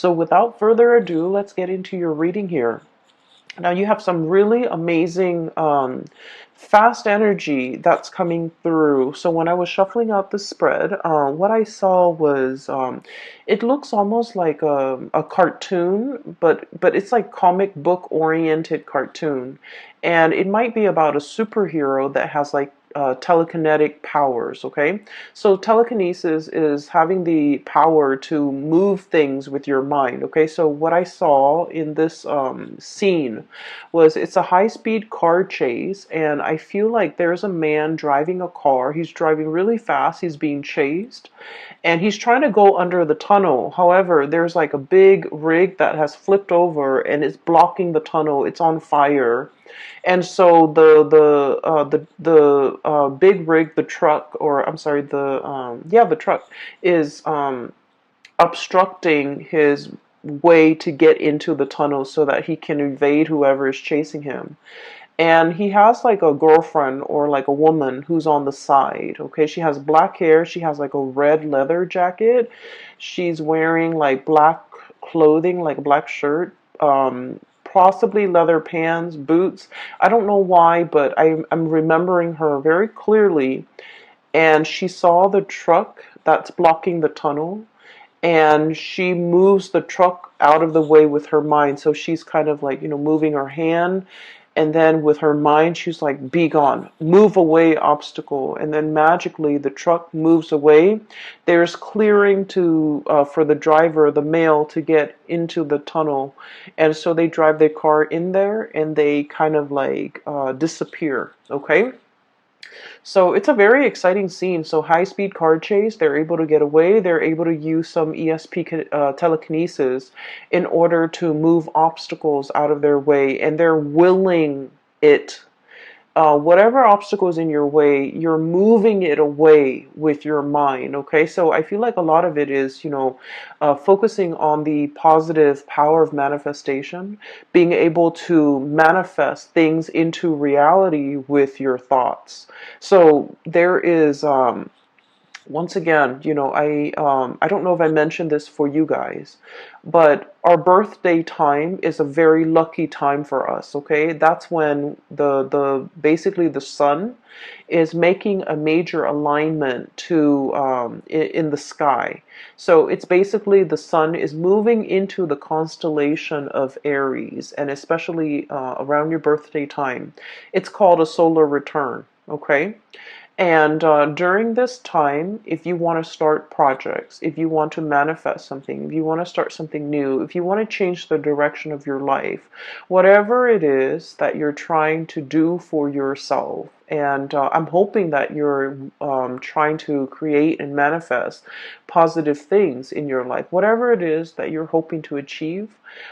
So without further ado, let's get into your reading here. Now you have some really amazing fast energy that's coming through. So when I was shuffling out the spread, what I saw was it looks almost like a cartoon, but it's like comic book oriented cartoon, and it might be about a superhero that has like telekinetic powers. Okay, so telekinesis is having the power to move things with your mind. Okay, so what I saw in this scene was it's a high-speed car chase, and I feel like there's a man driving a car. He's driving really fast. He's being chased, and he's trying to go under the tunnel. However, there's like a big rig that has flipped over and it's blocking the tunnel. It's on fire. And so the big rig, the truck, or I'm sorry, the truck is obstructing his way to get into the tunnel so that he can evade whoever is chasing him. And he has like a girlfriend or like a woman who's on the side. Okay, she has black hair, she has like a red leather jacket, she's wearing like black clothing, like a black shirt, possibly leather pants, boots. I don't know why, but I'm remembering her very clearly. And she saw the truck that's blocking the tunnel, and she moves the truck out of the way with her mind. So she's kind of like, moving her hand, and then with her mind she's like, be gone, move away, obstacle. And then magically the truck moves away. There's clearing to for the driver, the male, to get into the tunnel. And so they drive their car in there and they kind of like disappear. Okay, so it's a very exciting scene. So high-speed car chase, they're able to get away. They're able to use some ESP telekinesis in order to move obstacles out of their way, and they're willing it. Whatever obstacle is in your way, you're moving it away with your mind. Okay, so I feel like a lot of it is, focusing on the positive power of manifestation, being able to manifest things into reality with your thoughts. So there is once again, I don't know if I mentioned this for you guys, but our birthday time is a very lucky time for us. Okay, that's when the basically the sun is making a major alignment to in the sky. So it's basically the sun is moving into the constellation of Aries, and especially around your birthday time, it's called a solar return. Okay. And during this time, if you want to start projects, if you want to manifest something, if you want to start something new, if you want to change the direction of your life, whatever it is that you're trying to do for yourself, and I'm hoping that you're trying to create and manifest positive things in your life, whatever it is that you're hoping to achieve,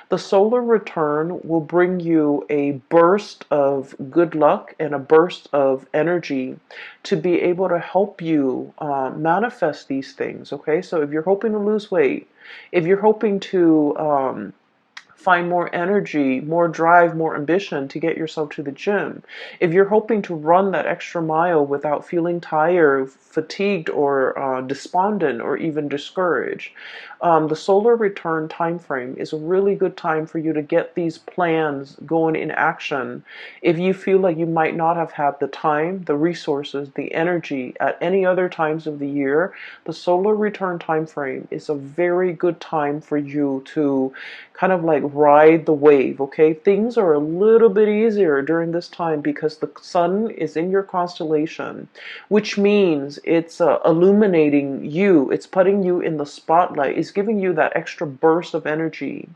the solar return will bring you a burst of good luck and a burst of energy to be able to help you manifest these things. Okay, so if you're hoping to lose weight, if you're hoping to find more energy, more drive, more ambition to get yourself to the gym, if you're hoping to run that extra mile without feeling tired, fatigued, or despondent, or even discouraged, the solar return time frame is a really good time for you to get these plans going in action. If you feel like you might not have had the time, the resources, the energy at any other times of the year, the solar return time frame is a very good time for you to kind of like ride the wave. Okay, things are a little bit easier during this time because the sun is in your constellation, which means it's illuminating you, it's putting you in the spotlight, it's giving you that extra burst of energy,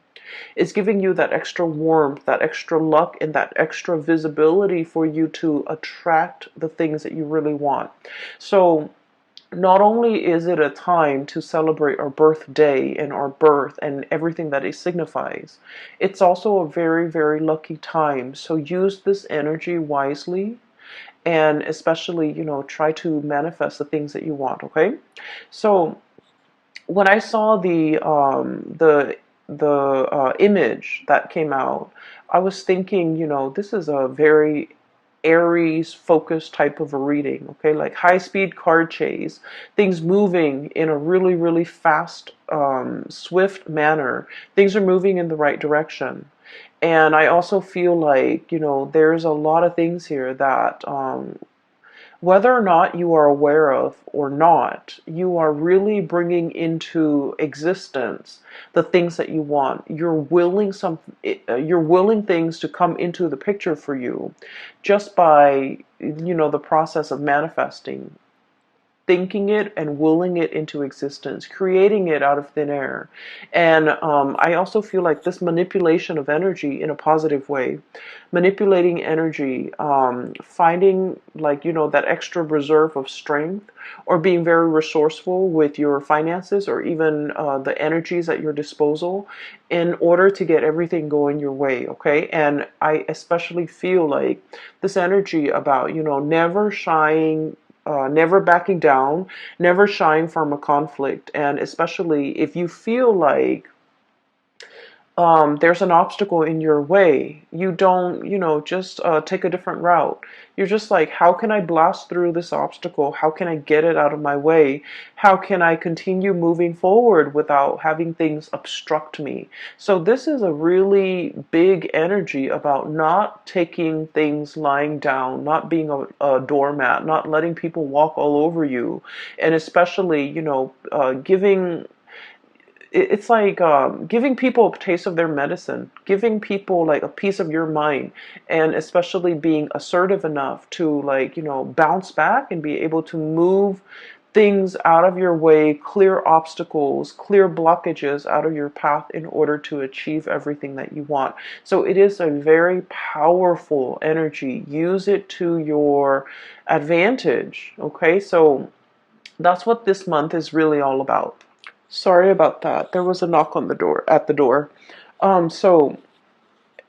it's giving you that extra warmth, that extra luck, and that extra visibility for you to attract the things that you really want. So not only is it a time to celebrate our birthday and our birth and everything that it signifies, it's also a very, very lucky time. So use this energy wisely, and especially, try to manifest the things that you want. Okay, so when I saw the image that came out, I was thinking, this is a very Aries focused type of a reading, okay? Like high speed card chase, things moving in a really, really fast, swift manner. Things are moving in the right direction. And I also feel like, there's a lot of things here that whether or not you are aware of or not, you are really bringing into existence the things that you want. You're willing things to come into the picture for you just by, the process of manifesting, thinking it and willing it into existence, creating it out of thin air. And I also feel like this manipulation of energy in a positive way, manipulating energy, finding like, that extra reserve of strength, or being very resourceful with your finances, or even the energies at your disposal in order to get everything going your way. Okay. And I especially feel like this energy about, never shying, never backing down, never shying from a conflict. And especially if you feel like there's an obstacle in your way, you don't, just take a different route. You're just like, how can I blast through this obstacle? How can I get it out of my way? How can I continue moving forward without having things obstruct me? So this is a really big energy about not taking things lying down, not being a doormat, not letting people walk all over you, and especially, giving, it's like giving people a taste of their medicine, giving people like a piece of your mind, and especially being assertive enough to, like, bounce back and be able to move things out of your way, clear obstacles, clear blockages out of your path in order to achieve everything that you want. So it is a very powerful energy. Use it to your advantage. Okay, so that's what this month is really all about. Sorry about that. There was a knock on the door, at the door. So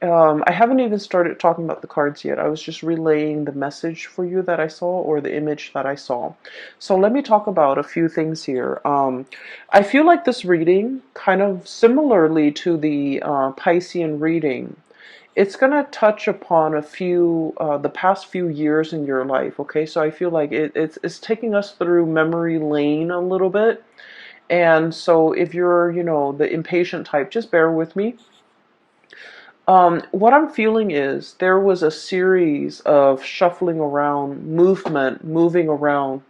I haven't even started talking about the cards yet. I was just relaying the message for you that I saw, or the image that I saw. So let me talk about a few things here. I feel like this reading, kind of similarly to the Piscean reading, it's going to touch upon a few, the past few years in your life. Okay, so I feel like it's taking us through memory lane a little bit. And so if you're, the impatient type, just bear with me. What I'm feeling is there was a series of shuffling around, movement, moving around,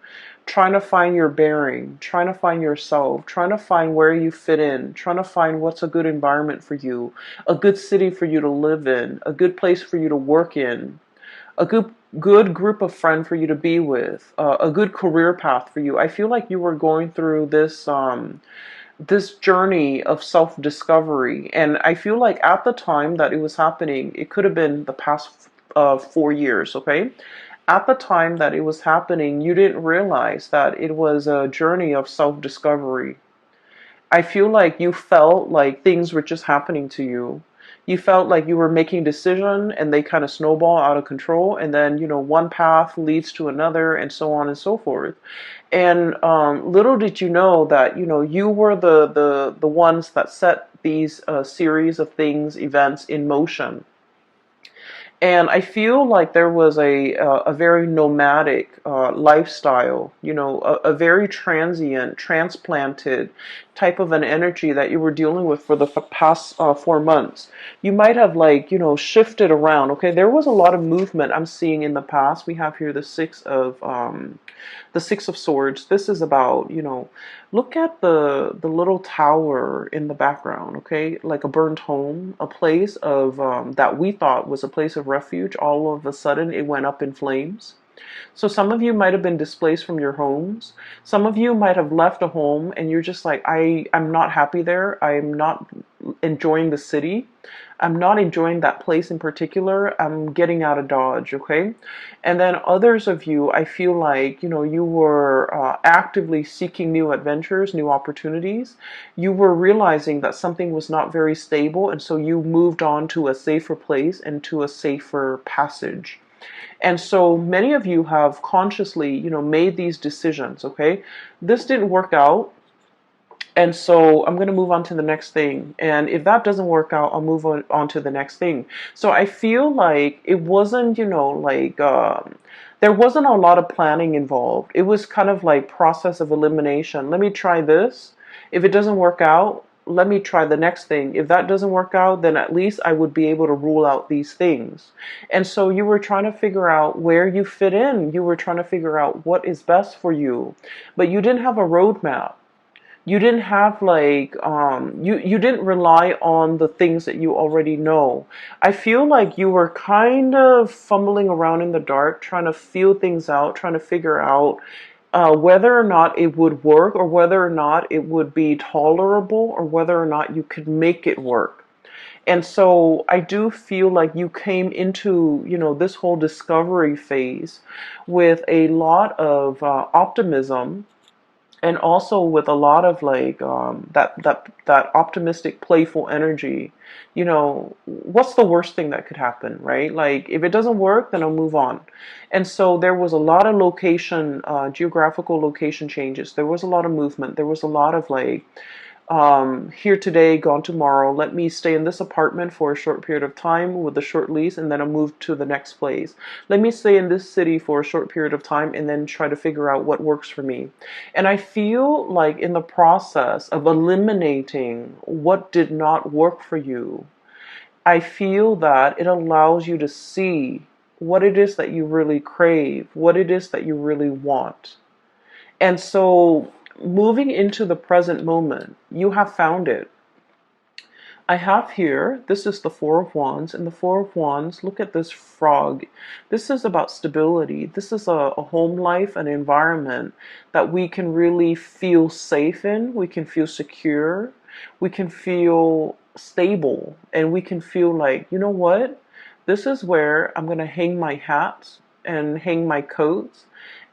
trying to find your bearing, trying to find yourself, trying to find where you fit in, trying to find what's a good environment for you, a good city for you to live in, a good place for you to work in, a good group of friends for you to be with, a good career path for you. I feel like you were going through this journey of self-discovery, and I feel like at the time that it was happening, it could have been the past 4 years. Okay, at the time that it was happening, you didn't realize that it was a journey of self-discovery. I feel like you felt like things were just happening to you. You felt like you were making decisions and they kind of snowball out of control, and then, one path leads to another, and so on and so forth. And little did you know that, you were the ones that set these series of things, events in motion. And I feel like there was a very nomadic lifestyle, a very transient, transplanted type of an energy that you were dealing with for the past 4 months. You might have, like, shifted around. Okay, there was a lot of movement I'm seeing in the past. We have here the Six of Swords. This is about, look at the little tower in the background, okay? Like a burnt home, a place of that we thought was a place of refuge. All of a sudden, it went up in flames. So some of you might have been displaced from your homes. Some of you might have left a home and you're just like, I'm not happy there. I'm not enjoying the city. I'm not enjoying that place in particular. I'm getting out of Dodge, okay? And then others of you, I feel like, you were actively seeking new adventures, new opportunities. You were realizing that something was not very stable, and so you moved on to a safer place and to a safer passage. And so many of you have consciously, made these decisions, okay? This didn't work out. And so I'm going to move on to the next thing. And if that doesn't work out, I'll move on to the next thing. So I feel like it wasn't, there wasn't a lot of planning involved. It was kind of like process of elimination. Let me try this. If it doesn't work out, let me try the next thing. If that doesn't work out, then at least I would be able to rule out these things. And so you were trying to figure out where you fit in. You were trying to figure out what is best for you, but you didn't have a roadmap. You didn't have like you didn't rely on the things that you already know. I feel like you were kind of fumbling around in the dark, trying to feel things out, trying to figure out whether or not it would work, or whether or not it would be tolerable, or whether or not you could make it work. And so I do feel like you came into, this whole discovery phase with a lot of optimism, and also with a lot of like that optimistic, playful energy. What's the worst thing that could happen, right? Like, if it doesn't work, then I'll move on. And so there was a lot of geographical location changes. There was a lot of movement. There was a lot of like, here today, gone tomorrow. Let me stay in this apartment for a short period of time with a short lease, and then I'll move to the next place. Let me stay in this city for a short period of time, and then try to figure out what works for me. And I feel like in the process of eliminating what did not work for you, I feel that it allows you to see what it is that you really crave, what it is that you really want. And so, moving into the present moment, you have found it. I have here, this is the Four of Wands, and the Four of Wands, look at this frog. This is about stability. This is a home life, an environment that we can really feel safe in. We can feel secure. We can feel stable. And we can feel like, you know what? This is where I'm going to hang my hats and hang my coats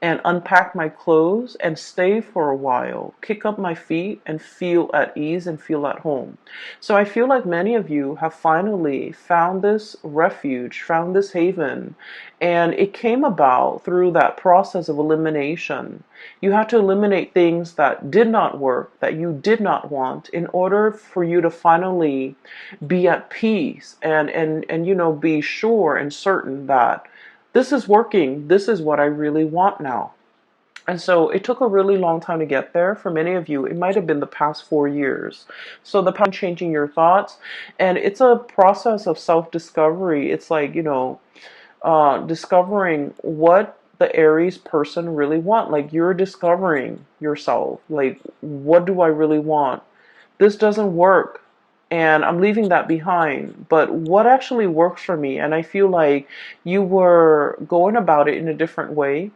and unpack my clothes and stay for a while, kick up my feet and feel at ease and feel at home. So I feel like many of you have finally found this refuge, found this haven, and it came about through that process of elimination. You had to eliminate things that did not work, that you did not want, in order for you to finally be at peace and be sure and certain that this is working. This is what I really want now. And so it took a really long time to get there. For many of you, it might have been the past 4 years. So the past changing your thoughts, and it's a process of self-discovery. It's like, discovering what the Aries person really want. Like, you're discovering yourself. Like, what do I really want? This doesn't work, and I'm leaving that behind. But what actually works for me? And I feel like you were going about it in a different way.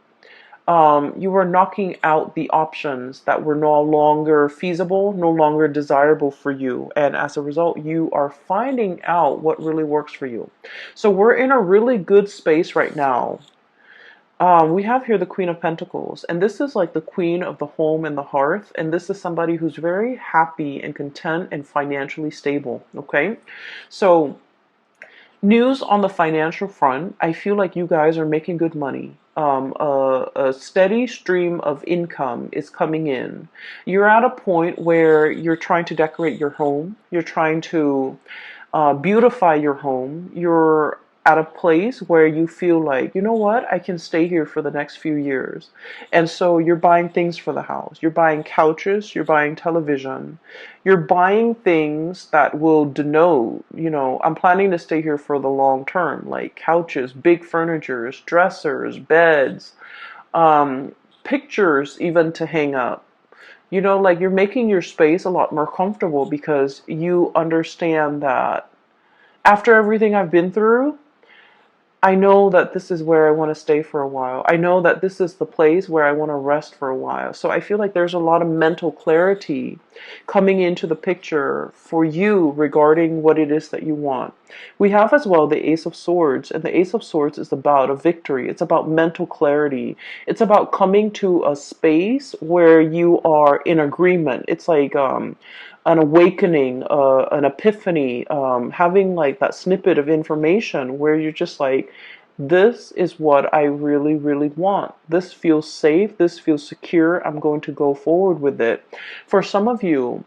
You were knocking out the options that were no longer feasible, no longer desirable for you. And as a result, you are finding out what really works for you. So we're in a really good space right now. We have here the Queen of Pentacles, and this is like the queen of the home and the hearth, and this is somebody who's very happy and content and financially stable, okay? So, news on the financial front, I feel like you guys are making good money. A steady stream of income is coming in. You're at a point where you're trying to decorate your home, you're trying to beautify your home, you're at a place where you feel like, you know what, I can stay here for the next few years. And so you're buying things for the house. You're buying couches, you're buying television, you're buying things that will denote, I'm planning to stay here for the long term, like couches, big furnitures, dressers, beds, pictures even to hang up. Like, you're making your space a lot more comfortable because you understand that after everything I've been through, I know that this is where I want to stay for a while. I know that this is the place where I want to rest for a while. So I feel like there's a lot of mental clarity coming into the picture for you regarding what it is that you want. We have as well the Ace of Swords, and the Ace of Swords is about a victory. It's about mental clarity. It's about coming to a space where you are in agreement. It's like an awakening, an epiphany, having like that snippet of information where you're just like, This is what I really, really want. This feels safe. This feels secure. I'm going to go forward with it. For some of you,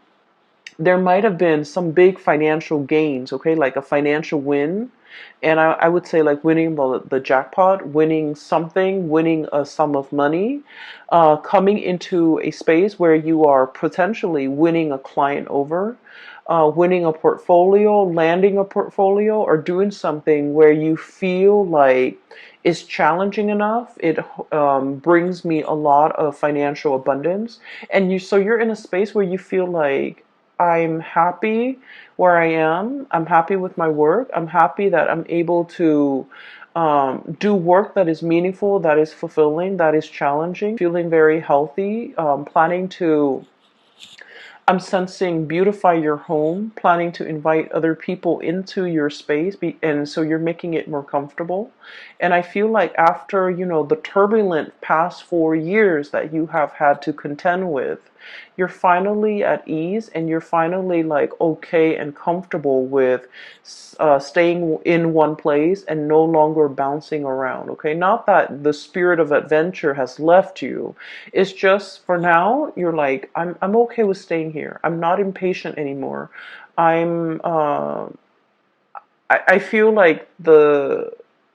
there might have been some big financial gains, okay, like a financial win. And I would say like winning the jackpot, winning something, winning a sum of money, coming into a space where you are potentially winning a client over, winning a portfolio, landing a portfolio, or doing something where you feel like it's challenging enough. It brings me a lot of financial abundance. And so you're in a space where you feel like, I'm happy where I am. I'm happy with my work. I'm happy that I'm able to do work that is meaningful, that is fulfilling, that is challenging. Feeling very healthy. Planning to I'm sensing beautify your home, planning to invite other people into your space, and so you're making it more comfortable. And I feel like after, the turbulent past 4 years that you have had to contend with, you're finally at ease and you're finally like okay and comfortable with staying in one place and no longer bouncing around. Okay, not that the spirit of adventure has left you. It's just for now you're like, I'm okay with staying here. I'm not impatient anymore. I'm I feel like the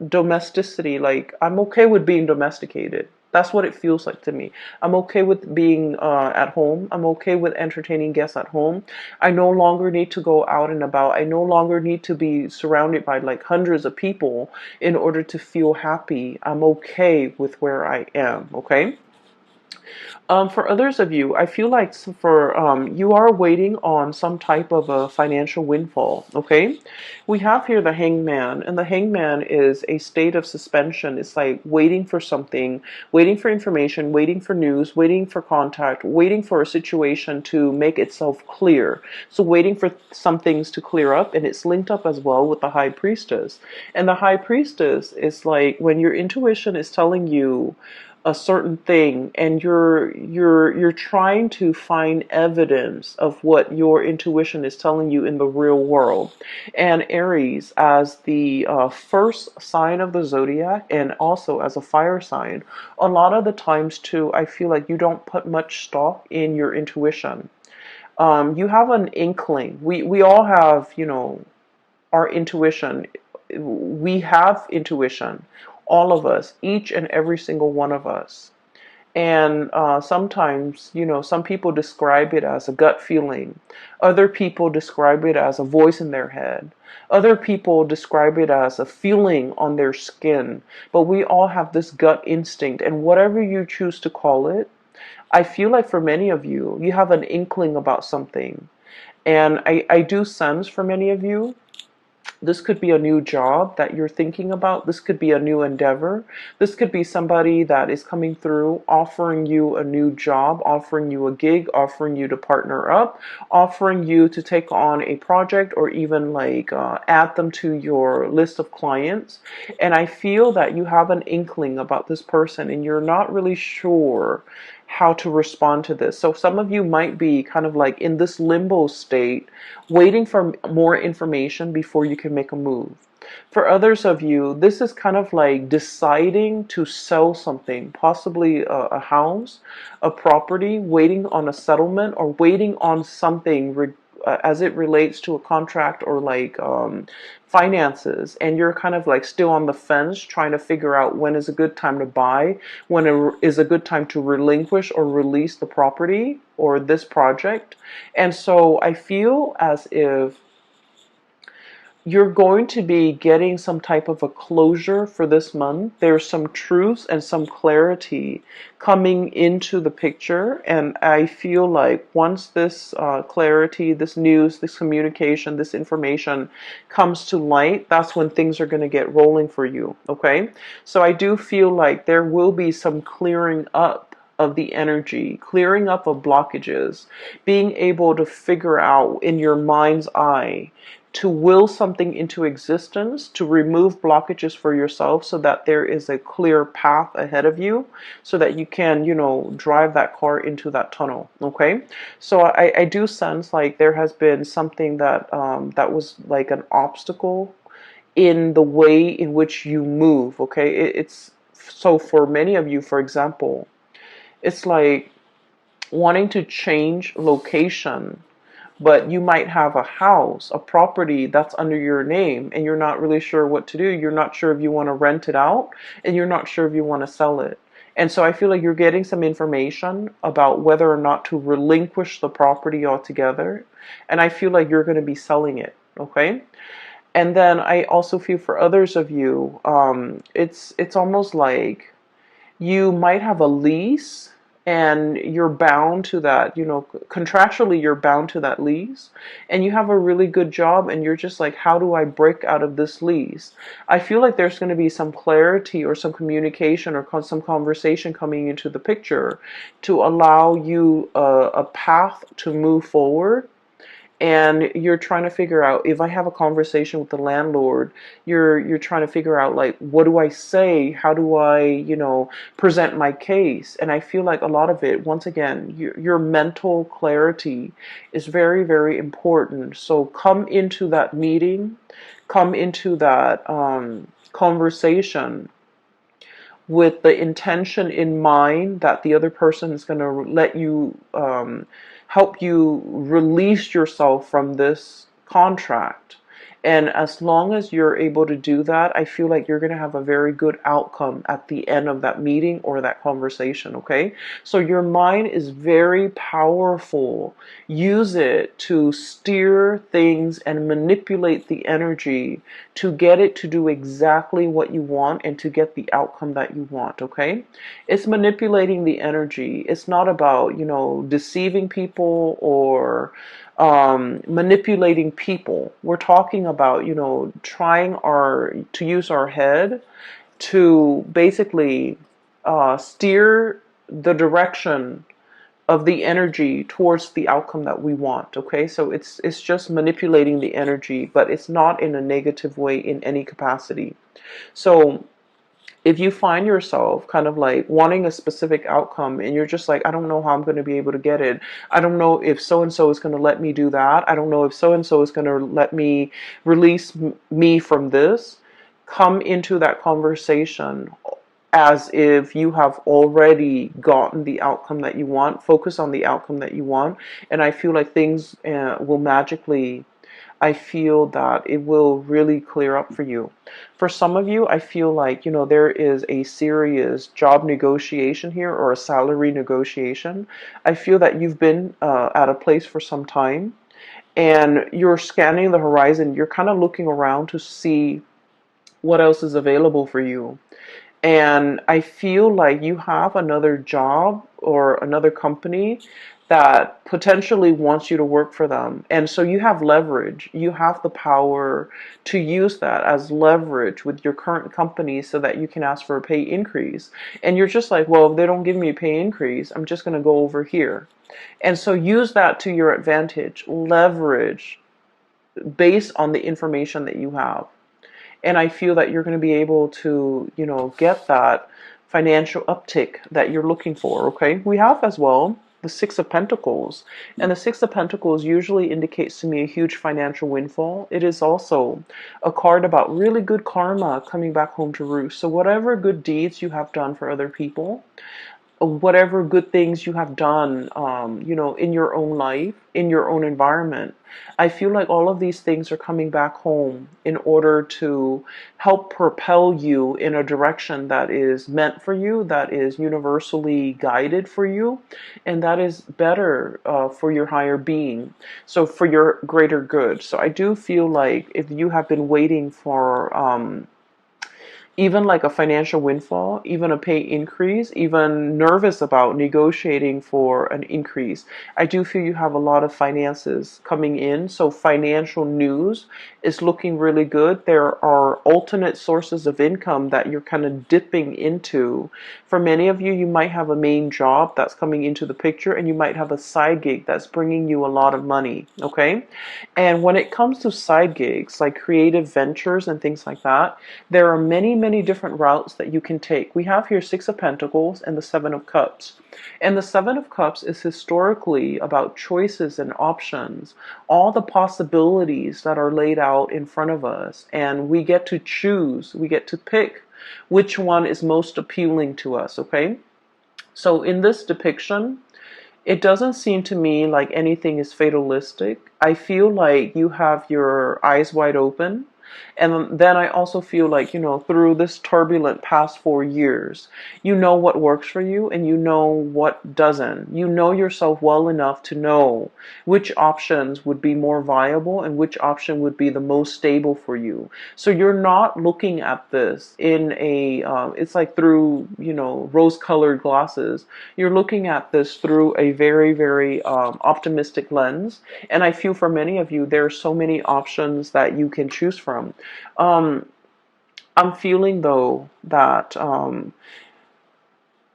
domesticity, like I'm okay with being domesticated. That's what it feels like to me. I'm okay with being at home. I'm okay with entertaining guests at home. I no longer need to go out and about. I no longer need to be surrounded by like hundreds of people in order to feel happy. I'm okay with where I am. Okay. For others of you, I feel like for you are waiting on some type of a financial windfall. Okay, we have here the hangman, and the hangman is a state of suspension. It's like waiting for something, waiting for information, waiting for news, waiting for contact, waiting for a situation to make itself clear. So waiting for some things to clear up, and it's linked up as well with the high priestess. And the high priestess is like when your intuition is telling you a certain thing and you're trying to find evidence of what your intuition is telling you in the real world. And Aries, as the first sign of the zodiac and also as a fire sign, a lot of the times too, I feel like you don't put much stock in your intuition. You have an inkling. We all have, our intuition. We have intuition, all of us, each and every single one of us. And sometimes, some people describe it as a gut feeling. Other people describe it as a voice in their head. Other people describe it as a feeling on their skin. But we all have this gut instinct, and whatever you choose to call it, I feel like for many of you, you have an inkling about something. And I do sense for many of you, this could be a new job that you're thinking about. This could be a new endeavor. This could be somebody that is coming through offering you a new job, offering you a gig, offering you to partner up, offering you to take on a project or even like add them to your list of clients. And I feel that you have an inkling about this person and you're not really sure how to respond to this. So some of you might be kind of like in this limbo state, waiting for more information before you can make a move. For others of you, this is kind of like deciding to sell something, possibly a house, a property, waiting on a settlement or waiting on something as it relates to a contract or like finances, and you're kind of like still on the fence trying to figure out when is a good time to buy, when is a good time to relinquish or release the property or this project. And so I feel as if you're going to be getting some type of a closure for this month. There's some truths and some clarity coming into the picture. And I feel like once this clarity, this news, this communication, this information comes to light, that's when things are going to get rolling for you. Okay. So I do feel like there will be some clearing up of the energy, clearing up of blockages, being able to figure out in your mind's eye to will something into existence, to remove blockages for yourself so that there is a clear path ahead of you so that you can, drive that car into that tunnel. Okay. So I do sense like there has been something that, that was like an obstacle in the way in which you move, okay? It's so for many of you, for example, it's like wanting to change location, but you might have a house, a property that's under your name, and you're not really sure what to do. You're not sure if you want to rent it out, and you're not sure if you want to sell it. And so I feel like you're getting some information about whether or not to relinquish the property altogether. And I feel like you're going to be selling it, okay? And then I also feel for others of you, it's almost like you might have a lease and you're bound to that, contractually you're bound to that lease, and you have a really good job and you're just like, how do I break out of this lease? I feel like there's going to be some clarity or some communication or some conversation coming into the picture to allow you a path to move forward. And you're trying to figure out, if I have a conversation with the landlord, you're trying to figure out, like, what do I say? How do I, present my case? And I feel like a lot of it, once again, your mental clarity is very, very important. So come into that meeting, come into that conversation with the intention in mind that the other person is going to let you, help you release yourself from this contract. And as long as you're able to do that, I feel like you're going to have a very good outcome at the end of that meeting or that conversation, okay? So your mind is very powerful. Use it to steer things and manipulate the energy to get it to do exactly what you want and to get the outcome that you want, okay? It's manipulating the energy. It's not about, deceiving people or manipulating people. We're talking about, trying to use our head to basically steer the direction of the energy towards the outcome that we want. Okay, so it's just manipulating the energy, but it's not in a negative way in any capacity. So if you find yourself kind of like wanting a specific outcome and you're just like, I don't know how I'm going to be able to get it. I don't know if so and so is going to let me do that. I don't know if so and so is going to let me release me from this. Come into that conversation as if you have already gotten the outcome that you want. Focus on the outcome that you want. And I feel like things will magically, I feel that it will really clear up for you. For some of you, I feel like, there is a serious job negotiation here or a salary negotiation. I feel that you've been at a place for some time and you're scanning the horizon. You're kind of looking around to see what else is available for you. And I feel like you have another job or another company that potentially wants you to work for them. And so you have leverage. You have the power to use that as leverage with your current company so that you can ask for a pay increase. And you're just like, well, if they don't give me a pay increase, I'm just going to go over here. And so use that to your advantage. Leverage based on the information that you have. And I feel that you're going to be able to, get that financial uptick that you're looking for, okay? We have as well the Six of Pentacles. And the Six of Pentacles usually indicates to me a huge financial windfall. It is also a card about really good karma coming back home to roost. So whatever good deeds you have done for other people, whatever good things you have done, in your own life, in your own environment, I feel like all of these things are coming back home in order to help propel you in a direction that is meant for you, that is universally guided for you, and that is better for your higher being, so for your greater good. So I do feel like if you have been waiting for even like a financial windfall, even a pay increase, even nervous about negotiating for an increase, I do feel you have a lot of finances coming in. So financial news is looking really good. There are alternate sources of income that you're kind of dipping into. For many of you, you might have a main job that's coming into the picture, and you might have a side gig that's bringing you a lot of money, okay? And when it comes to side gigs, like creative ventures and things like that, there are many many different routes that you can take. We have here Six of Pentacles and the Seven of Cups. And the Seven of Cups is historically about choices and options, all the possibilities that are laid out in front of us. And we get to choose, we get to pick which one is most appealing to us, okay? So in this depiction, it doesn't seem to me like anything is fatalistic. I feel like you have your eyes wide open. And then I also feel like, through this turbulent past 4 years, you know what works for you and you know what doesn't. You know yourself well enough to know which options would be more viable and which option would be the most stable for you. So you're not looking at this in it's like through, rose-colored glasses. You're looking at this through a very, very optimistic lens. And I feel for many of you, there are so many options that you can choose from. I'm feeling though that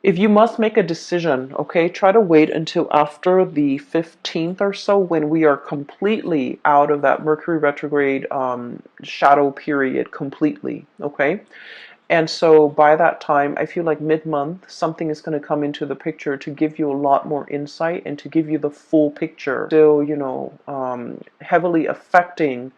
if you must make a decision, okay, try to wait until after the 15th or so, when we are completely out of that Mercury retrograde shadow period completely, okay? And so by that time, I feel like mid-month, something is going to come into the picture to give you a lot more insight and to give you the full picture. Still, heavily affecting.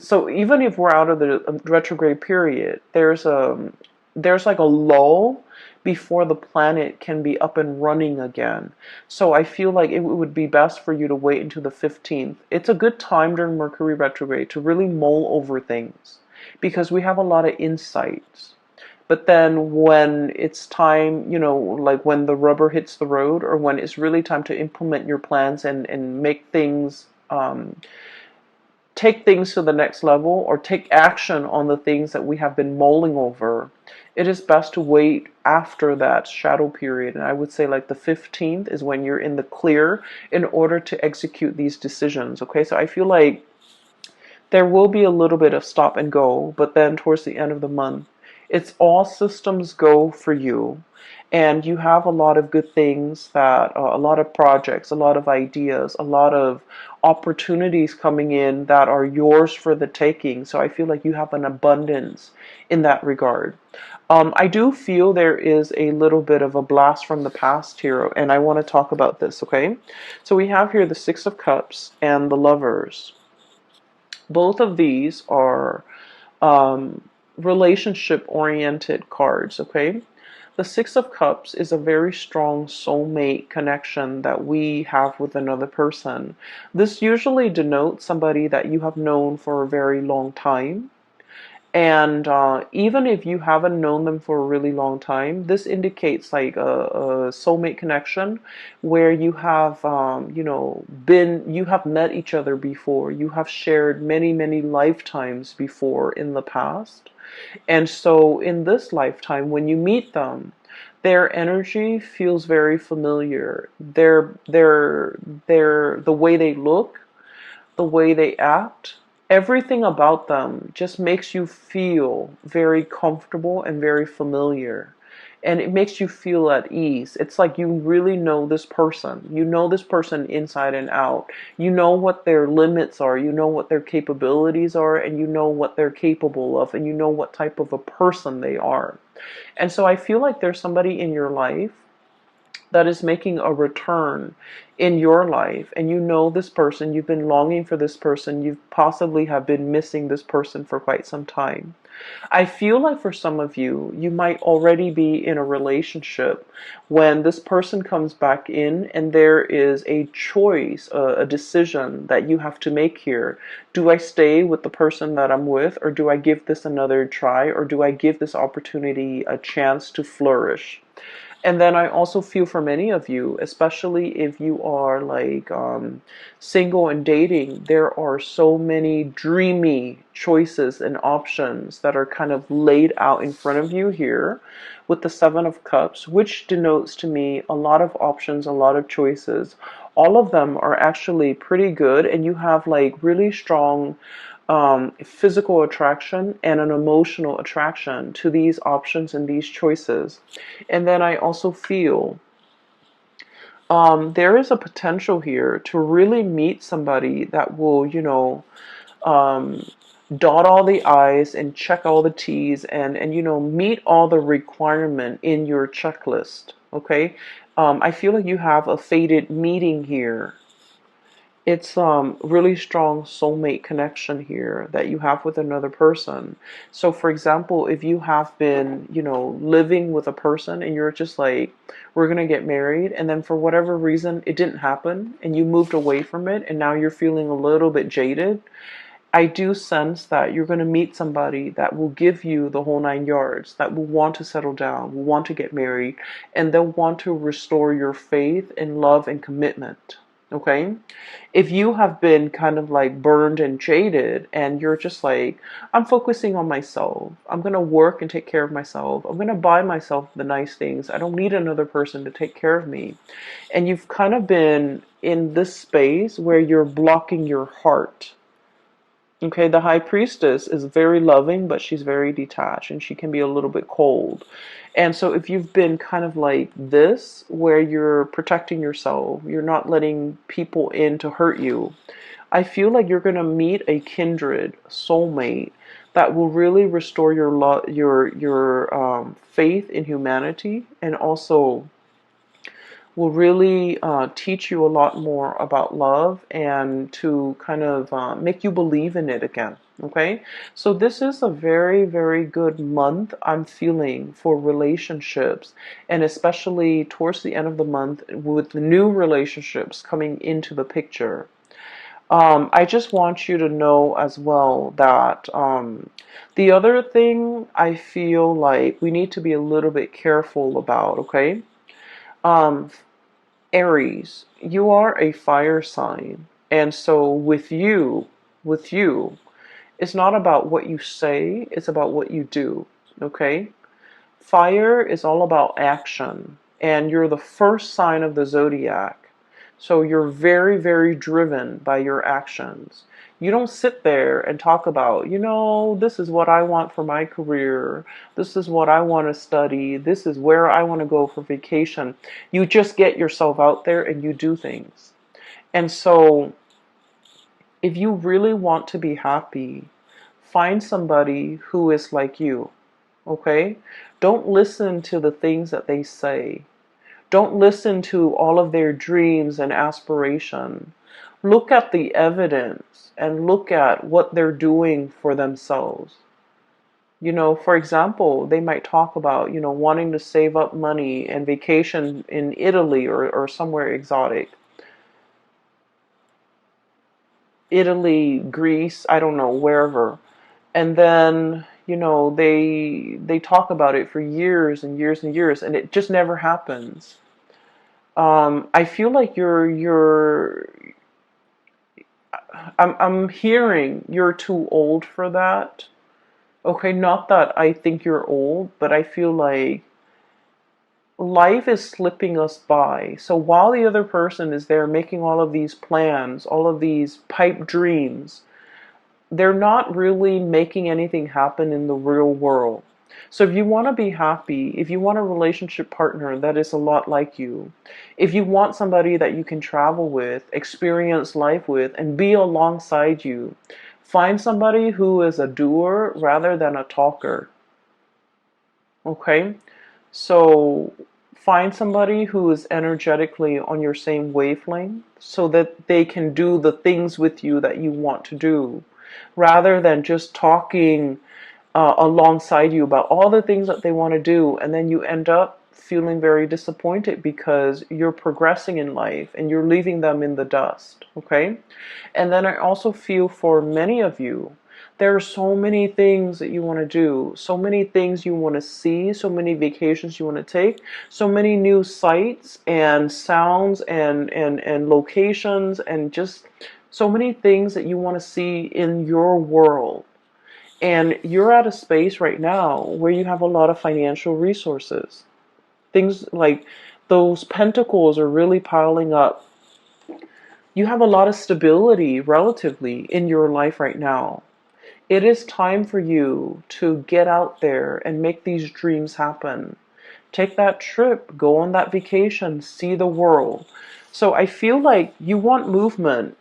So even if we're out of the retrograde period, there's like a lull before the planet can be up and running again. So I feel like it would be best for you to wait until the 15th. It's a good time during Mercury retrograde to really mull over things because we have a lot of insights. But then when it's time, like when the rubber hits the road, or when it's really time to implement your plans and make things take things to the next level or take action on the things that we have been mulling over, it is best to wait after that shadow period. And I would say like the 15th is when you're in the clear in order to execute these decisions. Okay, so I feel like there will be a little bit of stop and go, but then towards the end of the month, it's all systems go for you. And you have a lot of good things a lot of projects, a lot of ideas, a lot of opportunities coming in that are yours for the taking. So I feel like you have an abundance in that regard. I do feel there is a little bit of a blast from the past here, and I want to talk about this, okay? So we have here the Six of Cups and the Lovers. Both of these are relationship-oriented cards, okay? The Six of Cups is a very strong soulmate connection that we have with another person. This usually denotes somebody that you have known for a very long time. And even if you haven't known them for a really long time, this indicates like a soulmate connection where you have, you have met each other before. You have shared many, many lifetimes before in the past. And so in this lifetime, when you meet them, their energy feels very familiar. The way they look, the way they act, everything about them just makes you feel very comfortable and very familiar. And it makes you feel at ease. It's like you really know this person. You know this person inside and out. You know what their limits are. You know what their capabilities are. And you know what they're capable of. And you know what type of a person they are. And so I feel like there's somebody in your life that is making a return in your life, and you know this person, you've been longing for this person, you possibly have been missing this person for quite some time. I feel like for some of you, you might already be in a relationship when this person comes back in and there is a choice, a decision that you have to make here. Do I stay with the person that I'm with, or do I give this another try, or do I give this opportunity a chance to flourish? And then I also feel for many of you, especially if you are like single and dating, there are so many dreamy choices and options that are kind of laid out in front of you here with the Seven of Cups, which denotes to me a lot of options, a lot of choices. All of them are actually pretty good, and you have like really strong physical attraction and an emotional attraction to these options and these choices. And then I also feel there is a potential here to really meet somebody that will, dot all the I's and check all the T's, and meet all the requirement in your checklist. Okay. I feel like you have a fated meeting here. It's really strong soulmate connection here that you have with another person. So for example, if you have been, living with a person and you're just like, we're gonna get married, and then for whatever reason it didn't happen and you moved away from it and now you're feeling a little bit jaded, I do sense that you're going to meet somebody that will give you the whole 9 yards, that will want to settle down, will want to get married, and they'll want to restore your faith and love and commitment. Okay? If you have been kind of like burned and jaded and you're just like, I'm focusing on myself, I'm going to work and take care of myself, I'm going to buy myself the nice things, I don't need another person to take care of me. And you've kind of been in this space where you're blocking your heart. Okay, the high priestess is very loving, but she's very detached and she can be a little bit cold. And so if you've been kind of like this, where you're protecting yourself, you're not letting people in to hurt you, I feel like you're going to meet a kindred soulmate that will really restore your faith in humanity, and also will really teach you a lot more about love and to kind of make you believe in it again. Okay, so this is a very, very good month I'm feeling for relationships, and especially towards the end of the month with the new relationships coming into the picture. I just want you to know as well that the other thing I feel like we need to be a little bit careful about, okay? Um, Aries, you are a fire sign. And so with you, it's not about what you say, it's about what you do. Okay? Fire is all about action. And you're the first sign of the zodiac. So you're very, very driven by your actions. You don't sit there and talk about, this is what I want for my career. This is what I want to study. This is where I want to go for vacation. You just get yourself out there and you do things. And so if you really want to be happy, find somebody who is like you. Okay? Don't listen to the things that they say. Don't listen to all of their dreams and aspiration. Look at the evidence and look at what they're doing for themselves. For example, they might talk about, wanting to save up money and vacation in Italy or somewhere exotic. Italy, Greece, I don't know, wherever. And then, they talk about it for years and years and years, and it just never happens. I feel like I'm hearing you're too old for that. Okay, not that I think you're old, but I feel like life is slipping us by. So while the other person is there making all of these plans, all of these pipe dreams, they're not really making anything happen in the real world. So if you want to be happy, if you want a relationship partner that is a lot like you, if you want somebody that you can travel with, experience life with, and be alongside you, find somebody who is a doer rather than a talker. Okay? So find somebody who is energetically on your same wavelength so that they can do the things with you that you want to do, rather than just talking alongside you about all the things that they want to do, and then you end up feeling very disappointed because you're progressing in life and you're leaving them in the dust. Okay? And then I also feel for many of you, there are so many things that you want to do, so many things you want to see, so many vacations you want to take, so many new sights and sounds and locations, and just so many things that you want to see in your world. And you're at a space right now where you have a lot of financial resources. Things like those pentacles are really piling up. You have a lot of stability relatively in your life right now. It is time for you to get out there and make these dreams happen. Take that trip, go on that vacation, see the world. So I feel like you want movement.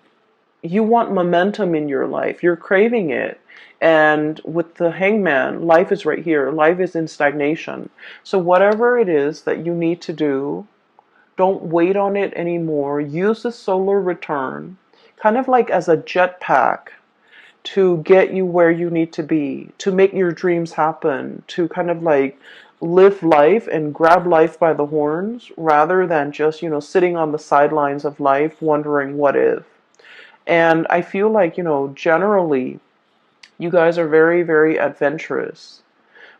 you want momentum in your life. You're craving it. And with the Hangman, life is right here. Life is in stagnation. So whatever it is that you need to do, don't wait on it anymore. Use the solar return kind of like as a jetpack to get you where you need to be, to make your dreams happen, to kind of like live life and grab life by the horns rather than just, sitting on the sidelines of life wondering what if. And I feel like, generally, you guys are very, very adventurous.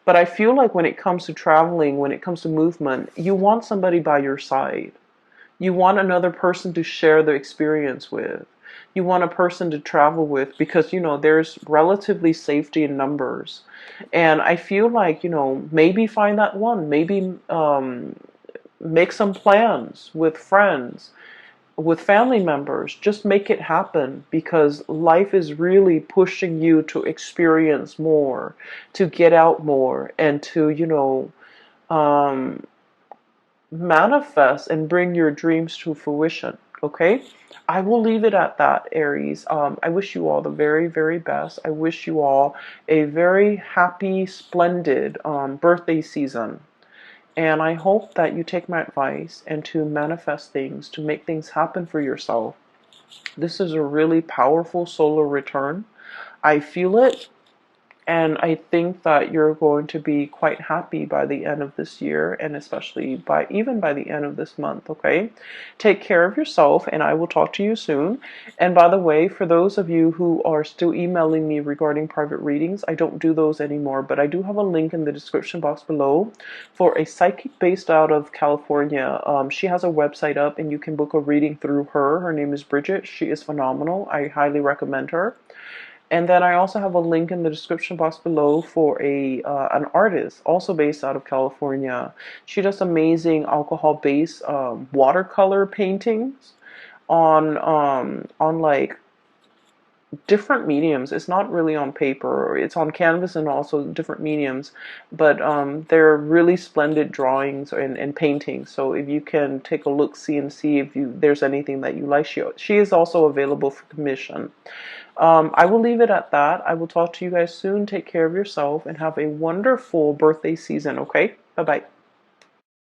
But I feel like when it comes to traveling, when it comes to movement, you want somebody by your side. You want another person to share the experience with. You want a person to travel with because, there's relatively safety in numbers. And I feel like, maybe find that one. Maybe make some plans with friends, with family members. Just make it happen because life is really pushing you to experience more, to get out more, and to, um, manifest and bring your dreams to fruition. Okay, I will leave it at that, Aries. I wish you all the very, very best. I wish you all a very happy, splendid birthday season. And I hope that you take my advice and to manifest things, to make things happen for yourself. This is a really powerful solar return. I feel it. And I think that you're going to be quite happy by the end of this year and especially even by the end of this month, okay? Take care of yourself and I will talk to you soon. And by the way, for those of you who are still emailing me regarding private readings, I don't do those anymore, but I do have a link in the description box below for a psychic based out of California. She has a website up and you can book a reading through her. Her name is Bridget. She is phenomenal. I highly recommend her. And then I also have a link in the description box below for an artist also based out of California. She does amazing alcohol-based watercolor paintings on like different mediums. It's not really on paper. It's on canvas and also different mediums. But they're really splendid drawings and paintings. So if you can take a look, see if there's anything that you like, she is also available for commission. I will leave it at that. I will talk to you guys soon. Take care of yourself and have a wonderful birthday season, okay? Bye-bye.